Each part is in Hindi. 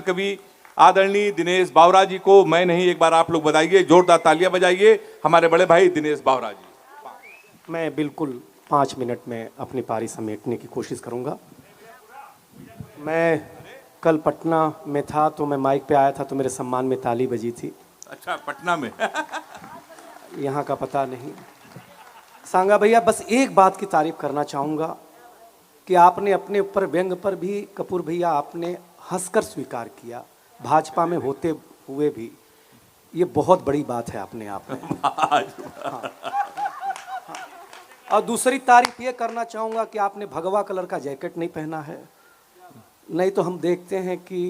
कवि आदरणीय दिनेश बावरा जी को मैं नहीं, एक बार आप लोग बताइए, जोरदार तालियां बजाइए हमारे बड़े भाई दिनेश बावरा जी। मैं बिल्कुल 5 मिनट में अपनी पारी समेटने की कोशिश करूंगा। मैं कल पटना में था तो मैं माइक पे आया था तो मेरे सम्मान में ताली बजी थी। अच्छा, पटना में यहाँ का पता नहीं। सांगा भैया, बस एक बात की तारीफ करना चाहूँगा कि आपने अपने ऊपर व्यंग पर भी, कपूर भैया, आपने हंसकर स्वीकार किया, भाजपा में होते हुए भी। ये बहुत बड़ी बात है अपने आप में। हाँ। और दूसरी तारीफ ये करना चाहूँगा कि आपने भगवा कलर का जैकेट नहीं पहना है। नहीं तो हम देखते हैं कि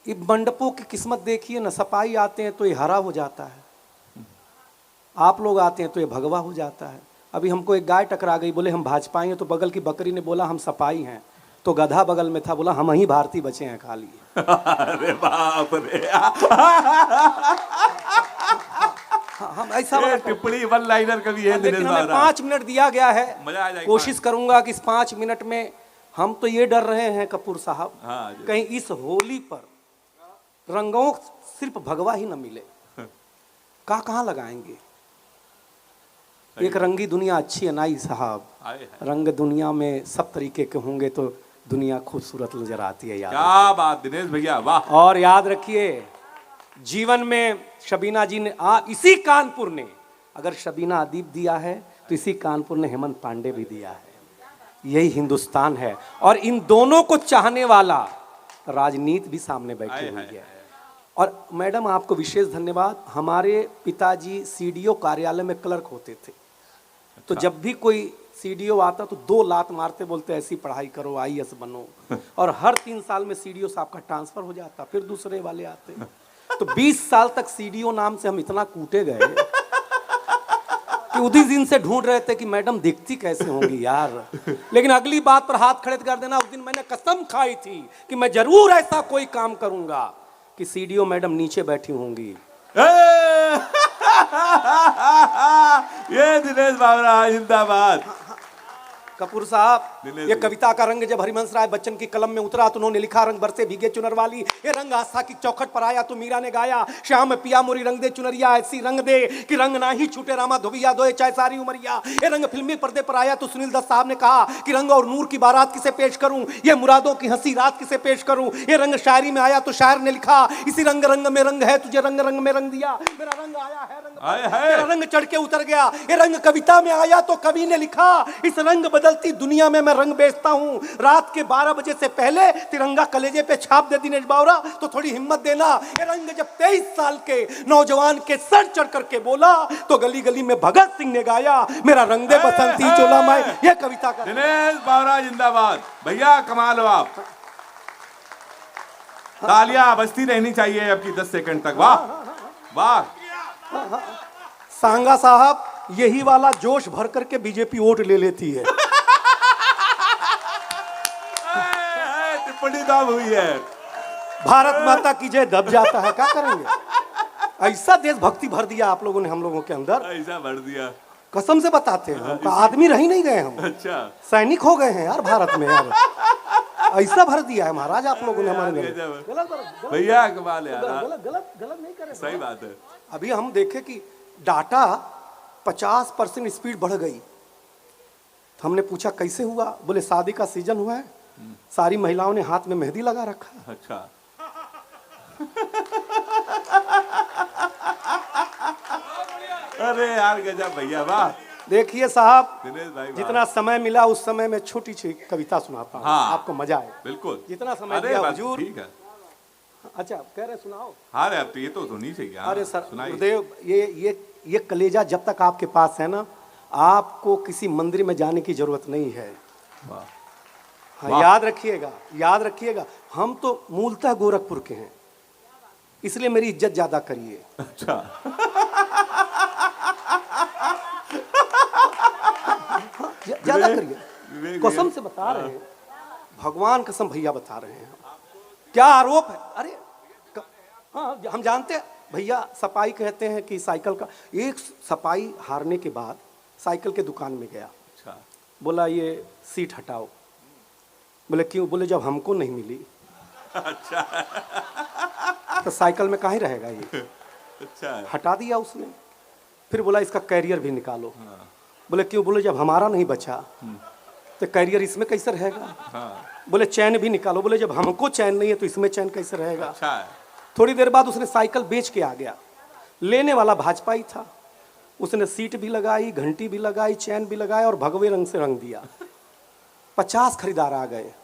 ये मंडपों की किस्मत देखिए ना, सपाई आते हैं तो ये हरा हो जाता है, आप लोग आते हैं तो ये भगवा हो जाता है। अभी हमको एक गाय टकरा गई, बोले हम भाजपाई हैं, तो बगल की बकरी ने बोला हम सपाई हैं, तो गधा बगल में था बोला हम ही भारतीय बचे हैं खाली। अरे बाप रे हम ऐसा टिप्पणी वन लाइनर कवि है दिनेश हमें बावरा। 5 मिनट दिया गया है, मजा आ जाएगा। कोशिश करूंगा कि इस 5 मिनट में, हम तो ये डर रहे हैं कपूर साहब, कहीं इस होली पर रंगों सिर्फ भगवा ही न मिले, कहाँ लगाएंगे। एक रंगी दुनिया अच्छी है नाई साहब, रंग दुनिया में सब तरीके के होंगे तो दुनिया खूबसूरत नजर आती है। याद, क्या बात दिनेश भैया, वाह। और याद रखिए, जीवन में शबीना जी ने इसी कानपुर ने, अगर शबीना अदीब दिया है तो इसी कानपुर ने हेमंत पांडे भी दिया है। यही हिंदुस्तान है, और इन दोनों को चाहने वाला राजनीति भी सामने बैठी हुई है। और मैडम, आपको विशेष धन्यवाद। हमारे पिताजी सीडीओ कार्यालय में क्लर्क होते थे, तो जब भी कोई सीडीओ आता तो 2 लात मारते, बोलते ऐसी पढ़ाई करो, आईएएस बनो। और हर 3 साल में सीडीओ साहब का ट्रांसफर हो जाता, फिर दूसरे वाले आते। तो 20 साल तक सीडीओ नाम से हम इतना कूटे गए कि उसी दिन से ढूंढ रहे थे कि मैडम दिखती कैसे होंगी यार। लेकिन अगली बात पर हाथ खड़े कर देना, उस दिन मैंने कसम खाई थी कि मैं जरूर ऐसा कोई काम करूंगा कि सीडीओ मैडम नीचे बैठी होंगी। ये दिनेश बावरा जिंदाबाद। कपूर साहब, ये कविता का रंग जब हरिवंश राय बच्चन की कलम में उतरा तो उन्होंने लिखा, रंग बरसे भीगे चुनर वाली, ये रंग आस्था की चौखट पर आया तो मीरा ने गाया, श्याम पिया मोरी रंग दे चुनरिया, ऐसी रंग दे कि रंग ना ही छूटे रामा धोबिया दोए चाहे सारी उमरिया। ये रंग फिल्मी पर्दे पर आया तो सुनील दत्त साहब ने कहा कि रंग और नूर की बारात किसे पेश करूं, ये मुरादों की हंसी रात किसे पेश करूं। ये रंग शायरी में आया तो शायर ने लिखा, इसी रंग रंग में रंग है, तुझे रंग रंग में रंग दिया, मेरा रंग आया है रंग, मेरा रंग चढ़ के उतर गया। ये रंग कविता में आया तो कवि ने लिखा, इस रंग बदलती दुनिया में मैं रंग बेचता हूं, रात के 12 बजे से पहले तिरंगा कलेजे पे छाप दे दिनेश बावरा, तो थोड़ी हिम्मत देना। ये रंग जब 23 साल के नौजवान के सर चढ़ करके बोला तो गली गली में भगत सिंह ने गाया, मेरा रंग दे बसंती चोला मैं। ये कविता का दिनेश बावरा जिंदाबाद। भैया कमाल हो आप, तालियां बजती रहनी चाहिए आपकी 10 सेकंड तक। वाह वाह। सांगा साहब, यही वाला जोश भर करके बीजेपी वोट ले लेती है। टिप्पणी दाब हुई है, भारत माता की जय दब जाता है, क्या करेंगे। ऐसा देशभक्ति भर दिया आप लोगों ने हम लोगों के अंदर, ऐसा भर दिया, कसम से बताते हैं, हमका आदमी रह ही नहीं गए हम। अच्छा, सैनिक हो गए हैं यार भारत में यार, ऐसा भर दिया है महाराज आप लोगों ने हमारे अंदर। भैया कमाल यार, गलत नहीं करे, सही बात है। अभी हम देखे कि डाटा 50% स्पीड बढ़ गई, हमने पूछा कैसे हुआ, बोले शादी का सीजन हुआ है, सारी महिलाओं ने हाथ में मेहंदी लगा रखा। अच्छा अरे यार गजब भैया, वाह। देखिए साहब, दिनेश भाई जितना समय मिला उस समय में छोटी सी कविता सुनाता हूँ, हाँ, आपको मजा आए। बिल्कुल, जितना समय दिया हुजूर। ठीक है, अच्छा कह रहे सुनाओ। हाँ रे, अब तो ये तो सुनी चाहिए। अरे सर गुरुदेव, ये कलेजा जब तक आपके पास है ना, आपको किसी मंदिर में जाने की जरूरत नहीं है। हाँ, याद रखिएगा, याद रखिएगा, हम तो मूलतः गोरखपुर के हैं, इसलिए मेरी इज्जत ज्यादा करिए। अच्छा ज्यादा करिए, कसम से बता रहे हैं, भगवान कसम भैया बता रहे हैं। क्या आरोप है? अरे हाँ, हम जानते हैं भैया, सपाई कहते हैं कि साइकिल का, एक सपाई हारने के बाद साइकिल के दुकान में गया। अच्छा, बोला ये सीट हटाओ। बोले क्यों? बोले जब हमको नहीं मिली अच्छा तो साइकिल में काहे रहेगा ये? अच्छा है। हटा दिया उसने। फिर बोला इसका कैरियर भी निकालो। हाँ। बोले क्यों? बोले जब हमारा नहीं बचा तो कैरियर इसमें कैसे रहेगा? हाँ। बोले चैन भी निकालो। बोले जब हमको चैन नहीं है तो इसमें चैन कैसे रहेगा? अच्छा है। थोड़ी देर बाद उसने साइकिल बेच के आ गया। लेने वाला भाजपा ही था। उसने सीट भी लगाई, घंटी भी लगाई, चैन भी लगाया और भगवे रंग से रंग दिया। 50 खरीदार आ गए।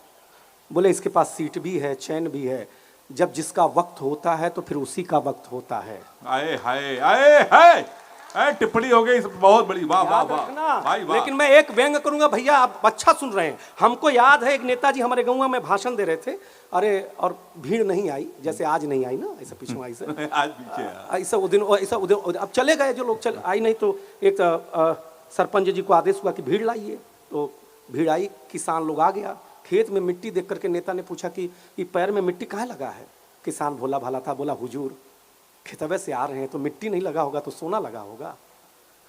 बोले इसके पास सीट भी है, चैन भी है। जब जिसका वक्त होता है तो फिर उसी का वक्त होता है। आए हाय आए हाय, अरे टिप्पणी हो गई बहुत बड़ी, वाह वाह याद वाह रखना। भाई वाह। लेकिन मैं एक व्यंग करूंगा भैया, आप अच्छा सुन रहे हैं। हमको याद है एक नेताजी हमारे गाँव में भाषण दे रहे थे। अरे और भीड़ नहीं आई, जैसे आज नहीं आई ना, ऐसे पीछे आई से आज पीछे है। ऐसा उदिन अब चले गए जो लोग, चल आई नहीं तो एक सरपंच जी को आदेश हुआ कि भीड़ लाइए। तो भीड़ आई, किसान लोग आ गया। खेत में मिट्टी देख करके नेता ने पूछा कि ये पैर में मिट्टी कहाँ लगा है? किसान भोला भाला था, बोला हुजूर खेतवे से आ रहे हैं तो मिट्टी नहीं लगा होगा तो सोना लगा होगा।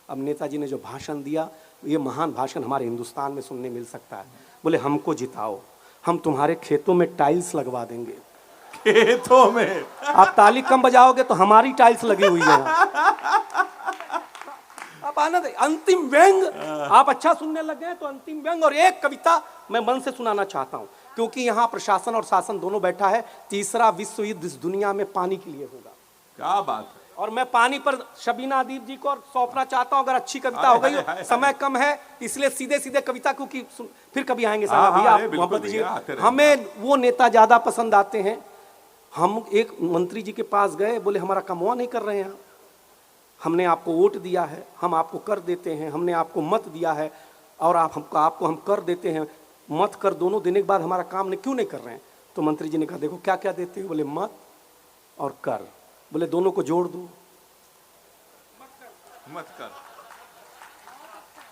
अब नेताजी ने जो भाषण दिया, ये महान भाषण हमारे हिंदुस्तान में सुनने मिल सकता है। बोले हमको जिताओ, हम तुम्हारे खेतों में टाइल्स लगवा देंगे। खेतों में? आप ताली कम बजाओगे तो हमारी टाइल्स लगी हुई है। आप आनंद, अंतिम व्यंग आप अच्छा सुनने लग गए तो अंतिम व्यंग। और एक कविता मैं मन से सुनाना चाहता हूं, क्योंकि यहाँ प्रशासन और शासन दोनों बैठा है। तीसरा विश्व युद्ध इस दुनिया में पानी के लिए होगा। क्या बात है। और मैं पानी पर शबीना अदीब जी को और सौंपना चाहता हूं, अगर अच्छी कविता हो गई हो। समय कम है इसलिए सीधे सीधे कविता, क्योंकि फिर कभी आएंगे साहब। हाँ, भैया हाँ, आप बिल्कुल मोहब्बत दीजिए। भैया, आते रहिए। हमें वो नेता ज्यादा पसंद आते हैं। हम एक मंत्री जी के पास गए, बोले हमारा कमवा नहीं कर रहे हैं, हमने आपको वोट दिया है, हम आपको कर देते हैं, हमने आपको मत दिया है और आपको हम कर देते हैं, मत कर दोनों देने के बाद हमारा काम ने क्यों नहीं कर रहे हैं? तो मंत्री जी ने कहा देखो क्या क्या देते हैं? बोले मत और कर। बोले दोनों को जोड़ दो। मत कर।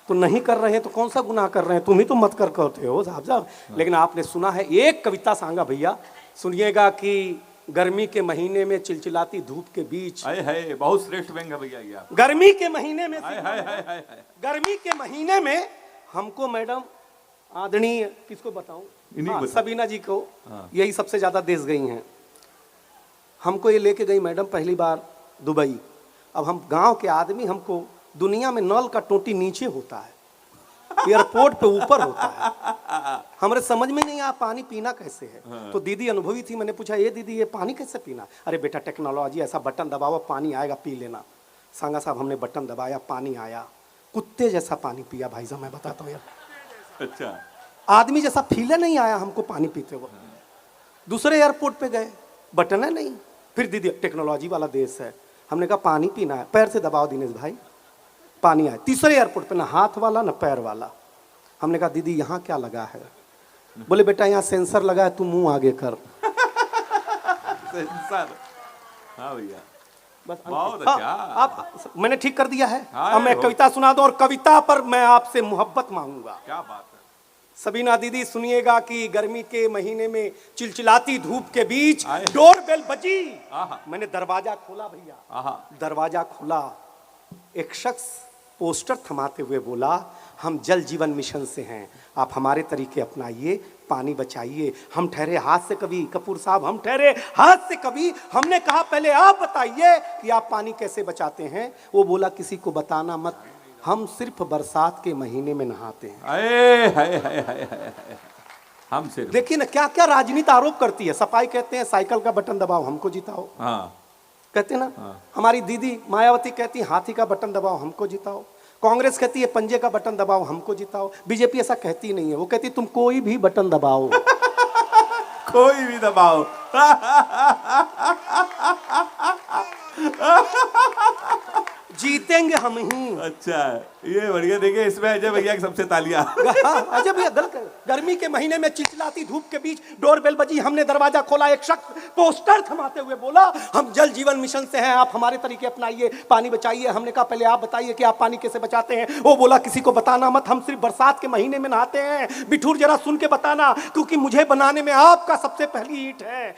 तो नहीं कर रहे हैं तो कौन सा गुनाह कर रहे हैं? तुम ही तो मत कर कहते हो साहब। लेकिन आपने सुना है, एक कविता सांगा भैया सुनिएगा कि गर्मी के महीने में चिलचिलाती धूप के बीच, हाय हाय, बहुत श्रेष्ठ व्यंग है भैया ये आप। गर्मी के महीने में, हाय हाय हाय हाय हाय। गर्मी के महीने में हमको मैडम आदरणीय, किसको बताऊं, इन्हीं को। सबीना जी को, हाँ। यही सबसे ज्यादा देश गई हैं। हमको ये लेके गई मैडम पहली बार दुबई। अब हम गांव के आदमी, हमको दुनिया में नल का टोटी नीचे होता है, एयरपोर्ट पे ऊपर होता है। हमारे समझ में नहीं आया पानी पीना कैसे है। हाँ। तो दीदी अनुभवी थी, मैंने पूछा ये दीदी ये पानी कैसे पीना? अरे बेटा टेक्नोलॉजी, ऐसा बटन दबाओ पानी आएगा पी लेना। सांगा साहब हमने बटन दबाया, पानी आया, कुत्ते जैसा पानी पिया भाई साहब, मैं बताता हूँ यार। अच्छा। आदमी जैसा फीले नहीं आया हमको पानी पीते हुए। दूसरे एयरपोर्ट पे गए, बटन है नहीं। फिर दीदी टेक्नोलॉजी वाला देश है, हमने कहा पानी पीना है, पैर से दबाओ दिनेश भाई, पानी आए। तीसरे एयरपोर्ट पे ना हाथ वाला ना पैर वाला। हमने कहा दीदी यहाँ क्या लगा है? बोले बेटा यहाँ सेंसर लगा है, तू मुंह आगे कर। सेंसर। हाँ भैया, बस बहुत हाँ, अच्छा। आप मैंने ठीक कर दिया है। हाँ, अब मैं बहुत- कविता सुना दूं और कविता पर मैं आपसे मोहब्बत मांगूंगा। क्या बात है। सबीना दीदी सुनिएगा कि गर्मी के महीने में चिलचिलाती धूप के बीच आए। डोरबेल बजी। आहा। मैंने दरवाजा खोला भैया, आहा। दरवाजा खुला, एक शख्स पोस्टर थमाते हुए बोला हम जल जीवन मिशन से हैं, आप हमारे तरीके अपनाइए, पानी बचाइए। हम ठहरे हाथ से कभी, कपूर साहब हम ठहरे हाथ से कभी। हमने कहा पहले आप बताइए कि आप पानी कैसे बचाते हैं। वो बोला किसी को बताना मत, हम सिर्फ बरसात के महीने में नहाते हैं। हाय हाय हाय हाय हाय। हम सिर्फ, देखिए ना क्या क्या राजनीति आरोप करती है। सफाई कहते हैं साइकिल का बटन दबाओ हमको जिताओ, हाँ कहते हैं ना। हाँ। हमारी दीदी मायावती कहती है हाथी का बटन दबाओ हमको जिताओ। कांग्रेस कहती है पंजे का बटन दबाओ हमको जिताओ। बीजेपी ऐसा कहती नहीं है, वो कहती तुम कोई भी बटन दबाओ। कोई भी दबाओ। जीतेंगे हम ही। अच्छा, ये बढ़िया। देखिए इसमें अजय भैया की सबसे तालियां। अजय भैया गर्मी के महीने में चिलचिलाती धूप के बीच डोरबेल बजी, हमने दरवाजा खोला, एक शख्स पोस्टर थमाते हुए बोला हम जल जीवन मिशन से हैं, आप हमारे तरीके अपनाइए, पानी बचाइए। हमने कहा पहले आप बताइए कि आप पानी कैसे बचाते हैं। वो बोला किसी को बताना मत, हम सिर्फ बरसात के महीने में नहाते हैं। बिठूर जरा सुन के बताना, क्योंकि मुझे बनाने में आपका सबसे पहली ईंट है।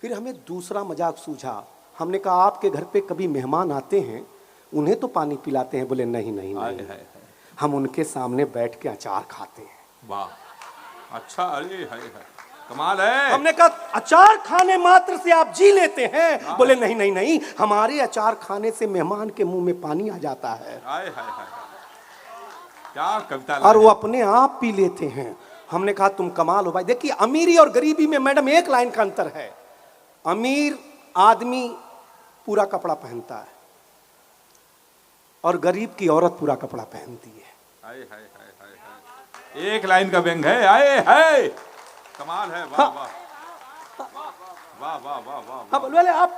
फिर हमें दूसरा मजाक सूझा, हमने कहा आपके घर पे कभी मेहमान आते हैं, उन्हें तो पानी पिलाते हैं? बोले नहीं नहीं हाय नहीं, हाय हाय। हम उनके सामने बैठ के अचार खाते हैं। वाह, अच्छा। अरे हाय हाय। कमाल है। हमने कहा अचार खाने मात्र से आप जी लेते हैं? बोले नहीं नहीं नहीं, हमारे अचार खाने से मेहमान के मुंह में पानी आ जाता है। हाय हाय हाय, क्या कविता और लाई वो है। अपने आप पी लेते हैं। हमने कहा तुम कमाल हो भाई। देखिए अमीरी और गरीबी में मैडम एक लाइन का अंतर है। अमीर आदमी पूरा कपड़ा पहनता है और गरीब की औरत पूरा कपड़ा पहनती है। हाय हाय हाय हाय हाय, एक लाइन का व्यंग है। हाय हाय, कमाल है। वाह हाँ। वाह वाह वाह वाह वाह। अब बोले आप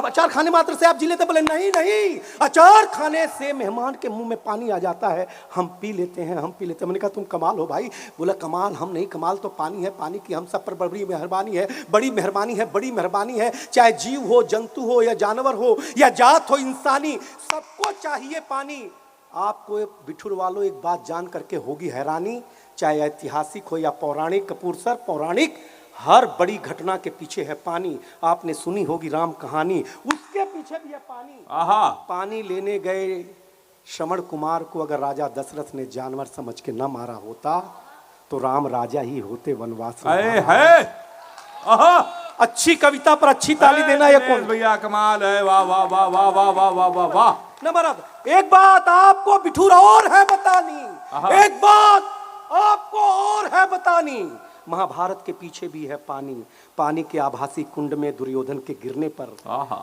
अचार खाने मात्र से आप जी लेते? बोले नहीं नहीं, अचार खाने से मेहमान के मुंह में पानी आ जाता है, हम पी लेते हैं, हम पी लेते हैं। मैंने कहा तुम कमाल हो भाई। बोला कमाल हम नहीं, कमाल तो पानी है। पानी की हम सब पर बड़ी मेहरबानी है, बड़ी मेहरबानी है, बड़ी मेहरबानी है। चाहे जीव हो, जंतु हो, या जानवर हो, या जात हो इंसानी, सबको चाहिए पानी। आपको बिठुर वालों एक बात जान करके होगी हैरानी, चाहे ऐतिहासिक हो या पौराणिक। कपूर सर, पौराणिक हर बड़ी घटना के पीछे है पानी। आपने सुनी होगी राम कहानी, उसके पीछे भी है पानी। आहा, पानी लेने गए श्रवण कुमार को अगर राजा दशरथ ने जानवर समझ के न मारा होता तो राम राजा ही होते, वनवास में। हाय हाय, आहा, अच्छी कविता पर अच्छी ताली देना ये कौन भैया, कमाल है। वाह वाह वाह वाह वाह वाह वाह वाह वाह। नंबर। एक बात आपको बिठूर और है बतानी, एक बात आपको और है बतानी। महाभारत के पीछे भी है पानी। पानी के आभासी कुंड में दुर्योधन के गिरने पर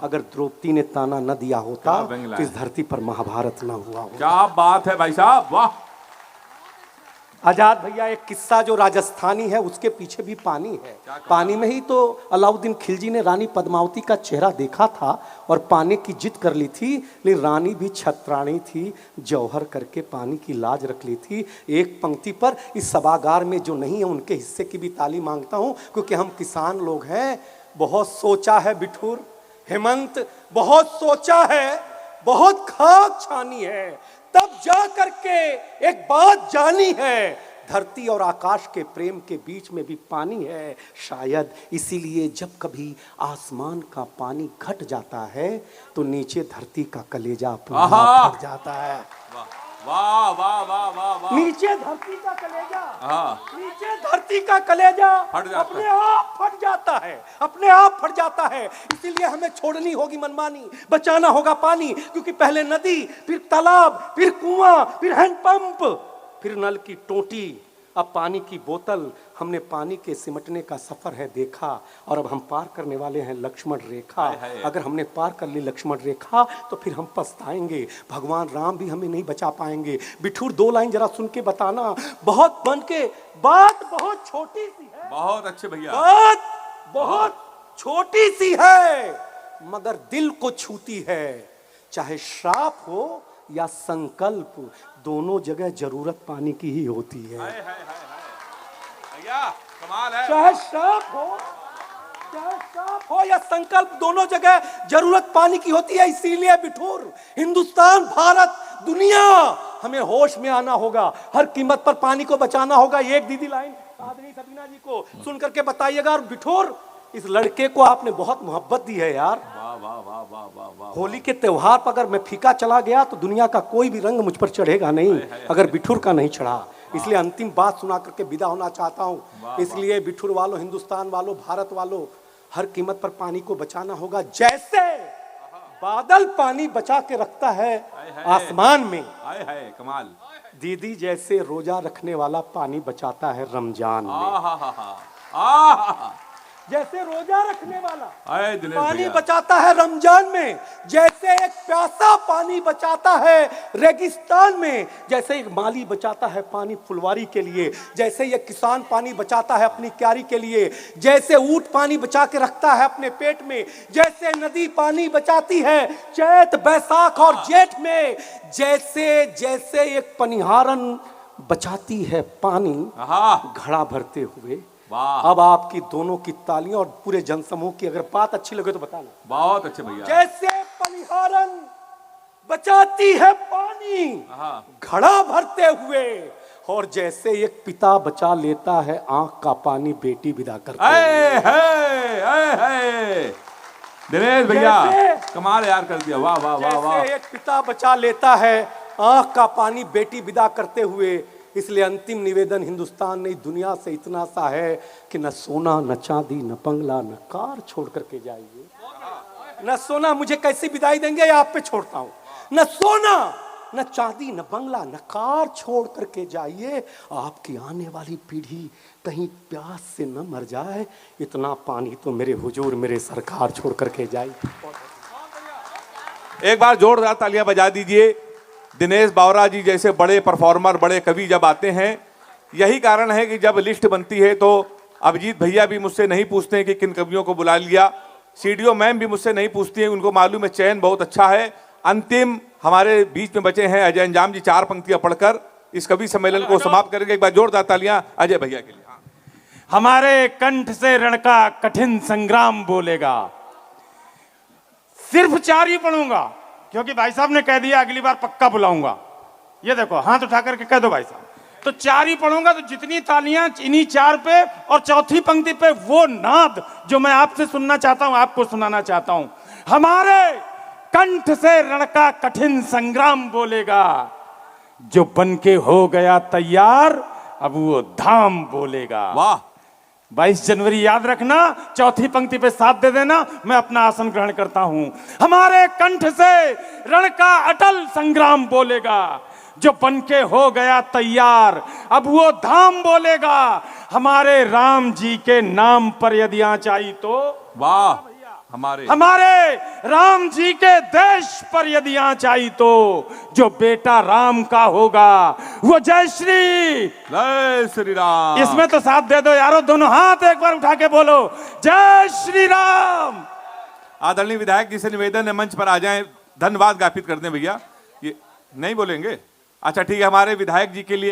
अगर द्रौपदी ने ताना न दिया होता तो इस धरती पर महाभारत न हुआ होता। क्या बात है भाई साहब, वाह। आजाद भैया एक किस्सा जो राजस्थानी है उसके पीछे भी पानी है। पानी में ही तो अलाउद्दीन खिलजी ने रानी पद्मावती का चेहरा देखा था और पाने की जिद कर ली थी, लेकिन रानी भी छत्राणी थी, जौहर करके पानी की लाज रख ली थी। एक पंक्ति पर इस सभागार में जो नहीं है उनके हिस्से की भी ताली मांगता हूं, क्योंकि हम किसान लोग हैं। बहुत सोचा है बिठूर, हेमंत बहुत सोचा है, बहुत खाक छानी है, तब जा करके एक बात जानी है, धरती और आकाश के प्रेम के बीच में भी पानी है। शायद इसीलिए जब कभी आसमान का पानी घट जाता है तो नीचे धरती का कलेजा अपने आप फट जाता है। वाह वाह वाह वाह वाह। नीचे धरती का कलेजा, नीचे धरती का कलेजा अपने आप फट जाता है, अपने आप फट जाता है। इसीलिए हमें छोड़नी होगी मनमानी, बचाना होगा पानी, क्योंकि पहले नदी, फिर तालाब, फिर कुआं, फिर हैंडपंप, फिर नल की टोटी, अब पानी की बोतल। हमने पानी के सिमटने का सफर है देखा और अब हम पार करने वाले हैं लक्ष्मण रेखा। अगर हमने पार कर ली लक्ष्मण रेखा तो फिर हम पछताएंगे, भगवान राम भी हमें नहीं बचा पाएंगे। बिठूर दो लाइन जरा सुन के बताना। बहुत बन के बात बहुत छोटी सी है, बहुत अच्छे भैया, बात बहुत छोटी सी है मगर दिल को छूती है। चाहे श्राप हो या संकल्प, दोनों जगह जरूरत पानी की ही होती है। भैया कमाल है। चाहे श्राप हो या संकल्प, दोनों जगह जरूरत पानी की होती है। इसीलिए बिठूर, हिंदुस्तान, भारत, दुनिया, हमें होश में आना होगा, हर कीमत पर पानी को बचाना होगा। एक दीदी लाइन आदरणीय सबीना जी को सुन करके बताइएगा। और बिठूर, इस लड़के को आपने बहुत मोहब्बत दी है यार। वाह वाह वाह वाह वाह वाह। होली के त्योहार पर अगर मैं फीका चला गया तो दुनिया का कोई भी रंग मुझ पर चढ़ेगा नहीं अगर बिठूर का नहीं चढ़ा। इसलिए अंतिम बात सुना करके विदा होना चाहता हूँ। इसलिए बिठूर वालों, हिंदुस्तान वालों, भारत वालों, हर कीमत पर पानी को बचाना होगा। जैसे बादल पानी बचा के रखता है आसमान में, कमाल, दीदी जैसे रोजा रखने वाला पानी बचाता है रमजान में। जैसे रोजा रखने वाला पानी बचाता है रमजान में, जैसे एक प्यासा पानी बचाता है रेगिस्तान में, जैसे एक माली बचाता है पानी फुलवारी के लिए, जैसे ये किसान पानी बचाता है अपनी क्यारी के लिए, जैसे ऊंट पानी बचा के रखता है अपने पेट में, जैसे नदी पानी बचाती है चैत, बैसाख और जेठ में, जैसे जैसे एक पनिहारन बचाती है पानी घड़ा भरते हुए। अब आपकी दोनों की तालियां और पूरे जनसमूह की अगर बात अच्छी लगे तो बताना। बहुत अच्छे भैया। जैसे पनिहारन बचाती है पानी घड़ा भरते हुए, और जैसे एक पिता बचा लेता है आंख का पानी बेटी विदा करते दिनेश भैया कमाल यार कर दिया। वाह वाह वाह वाह। एक पिता बचा लेता है आंख का पानी बेटी विदा करते हुए, इसलिए अंतिम निवेदन हिंदुस्तान नहीं दुनिया से इतना सा है कि न सोना न चांदी न बंगला न कार छोड़ करके जाइए। न सोना, मुझे कैसी विदाई देंगे या आप पे छोड़ता हूं। न सोना न चांदी न बंगला न कार छोड़ करके जाइए, आपकी आने वाली पीढ़ी कहीं प्यास से न मर जाए, इतना पानी तो मेरे हुजूर मेरे सरकार छोड़ करके जाए। एक बार जोरदार तालियां बजा दीजिए। दिनेश बावरा जी जैसे बड़े परफॉर्मर, बड़े कवि जब आते हैं, यही कारण है कि जब लिस्ट बनती है तो अभिजीत भैया भी मुझसे नहीं पूछते हैं कि किन कवियों को बुला लिया, सीडीओ मैम भी मुझसे नहीं पूछती हैं, उनको मालूम है चयन बहुत अच्छा है। अंतिम हमारे बीच में बचे हैं अजय अंजाम जी, 4 पंक्तियां पढ़कर इस कवि सम्मेलन को समाप्त करेंगे। एक बार जोरदार तालियां अजय भैया के लिए। हमारे कंठ से रण का कठिन संग्राम बोलेगा। सिर्फ 4 ही पढ़ूंगा क्योंकि भाई साहब ने कह दिया अगली बार पक्का बुलाऊंगा। ये देखो हाथ उठा करके कह दो भाई साहब, तो 4 ही पढ़ूंगा। तो जितनी तालियां इन्हीं 4 पे और चौथी पंक्ति पे वो नाद जो मैं आपसे सुनना चाहता हूं, आपको सुनाना चाहता हूं। हमारे कंठ से रण का कठिन संग्राम बोलेगा, जो बन के हो गया तैयार अब वो धाम बोलेगा। वाह, 22 जनवरी याद रखना, चौथी पंक्ति पे साथ दे देना, मैं अपना आसन ग्रहण करता हूं। हमारे कंठ से रण का अटल संग्राम बोलेगा, जो बन के हो गया तैयार अब वो धाम बोलेगा। हमारे राम जी के नाम पर यदि आँच आई तो, वाह, हमारे राम जी के देश पर यदि आँच आई तो, जो बेटा राम का होगा वो जय श्री राम। इसमें तो साथ दे दो यारो, दोनों हाथ एक बार उठा के बोलो जय श्री राम। आदरणीय विधायक जी से निवेदन है मंच पर आ जाएं, धन्यवाद ज्ञापित कर दें भैया। ये नहीं बोलेंगे? अच्छा ठीक है, हमारे विधायक जी के लिए